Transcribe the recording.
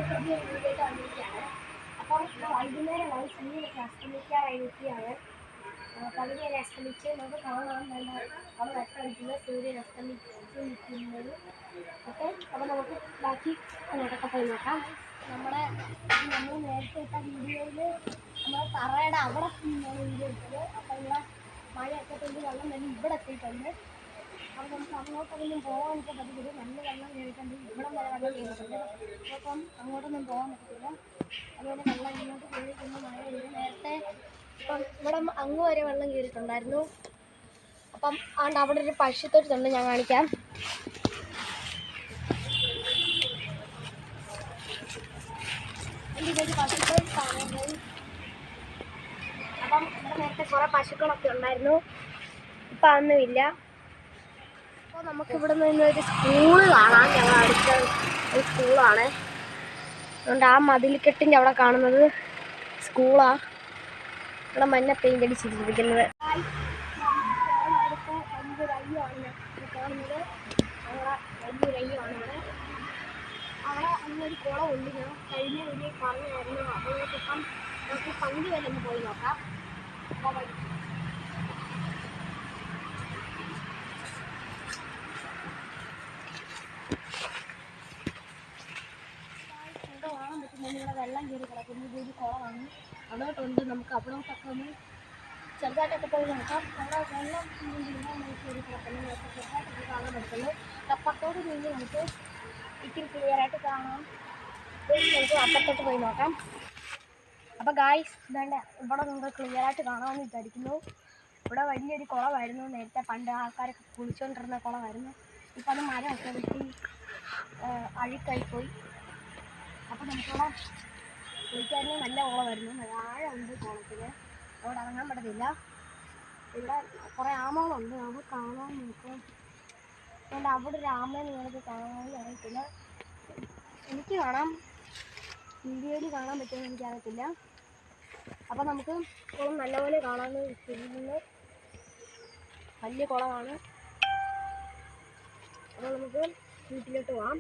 പുതിയ വീഡിയോയിട്ട് വന്നിരിക്കുകയാണ്. അപ്പം വൈകുന്നേരമായി സൂര്യനൊക്കെ അസ്തമിക്കാറായി നിൽക്കുകയാണ്. പകുതി വരെ അസ്തമിച്ച് നമുക്ക് കാണാൻ നല്ല അവിടെ വെട്ടടിക്കുന്നത് സൂര്യൻ അസ്തമിച്ച് നിൽക്കുന്നത്. ഓക്കെ, അപ്പോൾ നമുക്ക് ബാക്കി അങ്ങോട്ടൊക്കെ പോയി നോക്കാം. നമ്മൾ നേരത്തെ ഇട്ട വീഡിയോയിൽ നമ്മൾ തറയുടെ അവിടെ നിന്നാണ് വീഡിയോ എടുത്തത്. അപ്പോൾ ഇവിടെ മഴയൊക്കെ പെയ്ത് വെള്ളം തന്നെ ഇവിടെ എത്തിയിട്ടുണ്ട്. അപ്പോൾ നമുക്ക് അങ്ങോട്ടൊന്നും പോകാനൊക്കെ പറ്റത്തില്ല. നല്ല വെള്ളം കയറിയിട്ടുണ്ട്. ഇവിടെ വരെ വെള്ളം കയറിയിട്ടുണ്ട്. അപ്പം അങ്ങോട്ടൊന്നും പോകാൻ പറ്റത്തില്ല. അതുപോലെ വെള്ളം ഇങ്ങോട്ട് കയറിയിട്ടുണ്ട്. മഴ പെയ്ത് നേരത്തെ ഇപ്പം ഇവിടെ അങ്ങ് വരെ വെള്ളം കയറിയിട്ടുണ്ടായിരുന്നു. അപ്പം അതുകൊണ്ട് അവിടെ ഒരു പശുത്തൊഴുത്തുണ്ട്, ഞാൻ കാണിക്കാം. പശുത്തൊഴുത്താണ്. അപ്പം ഇവിടെ നേരത്തെ കുറേ പശുക്കളൊക്കെ ഉണ്ടായിരുന്നു. ഇപ്പം അതൊന്നുമില്ല. അപ്പോൾ നമുക്ക് ഇവിടെ നിന്നൊരു സ്കൂള് കാണാം. ഞങ്ങൾ അടുത്ത ഒരു സ്കൂളാണ്. അതുകൊണ്ട് ആ മതിൽക്കെട്ടിൻ്റെ അവിടെ കാണുന്നത് സ്കൂളാണ്. ഇവിടെ മഞ്ഞ പെയിൻ്റ് അടിച്ചിരിക്കുന്നത്. അവിടുത്തെ വലിയൊരു അയ്യാണ് കാണുന്നത്. അവിടെ വലിയൊരു അയ്യാണ് ഇവിടെ. അവിടെ അങ്ങനൊരു കുളമുണ്ട്. ഞാൻ കഴിഞ്ഞ വീഡിയോ പറഞ്ഞായിരുന്നു. അപ്പോൾ ഇപ്പം നമുക്ക് പണ്ട് വരെ ഒന്ന് പോയി നോക്കാം. കാണാൻ പറ്റുമ്പോൾ ഇവിടെ വെള്ളം കയറി കിടക്കുന്നത് ഒരു കുളമാണ്. അവിടോട്ടുണ്ട്. നമുക്ക് അവിടോട്ടൊക്കെ ഒന്ന് ചെറുതായിട്ടൊക്കെ പോയി നോക്കാം. അവിടെ വെള്ളം കയറി കിടക്കുന്നത് ചെറുതായിട്ടൊക്കെ കാണാൻ പറ്റുള്ളൂ. അപ്പുറത്തോട്ട് കഴിഞ്ഞ് നമുക്ക് ഇത്തിരി ക്ലിയറായിട്ട് കാണാം. നമുക്ക് അപ്പുറത്തോട്ട് പോയി നോക്കാം. അപ്പോൾ ഗായ്സ് ഇതാണ്ട് ഇവിടെ നമുക്ക് ക്ലിയറായിട്ട് കാണാമെന്ന് വിചാരിക്കുന്നു. ഇവിടെ വലിയൊരു കുളമായിരുന്നു. നേരത്തെ പണ്ട് ആൾക്കാരൊക്കെ കുളിച്ചുകൊണ്ടിരുന്ന കുളമായിരുന്നു. ഇപ്പം അത് മരമൊക്കെ വെട്ടി അഴുക്കായിപ്പോയി. അപ്പോൾ നമുക്കിവിടെ കുളിക്കാനും നല്ല കുളമായിരുന്നു. ആഴമുണ്ട് കുളത്തിന്. അവിടെ ഇറങ്ങാൻ പറ്റത്തില്ല. ഇവിടെ കുറേ ആമകളുണ്ട്. അത് കാണാൻ നോക്കും. അതുകൊണ്ട് അവിടെ ഒരു ആമയെ നിങ്ങൾക്ക് കാണാമെന്ന് അറിയത്തില്ല. എനിക്ക് കാണാം, വീഡിയോയിൽ കാണാൻ പറ്റുമെന്ന് എനിക്കറിയത്തില്ല. അപ്പം നമുക്ക് കുളം നല്ലപോലെ കാണാമെന്ന് വെച്ചിരിക്കുന്നത്. വലിയ കുളമാണ്. അപ്പോൾ നമുക്ക് വീട്ടിലോട്ട് പോകാം.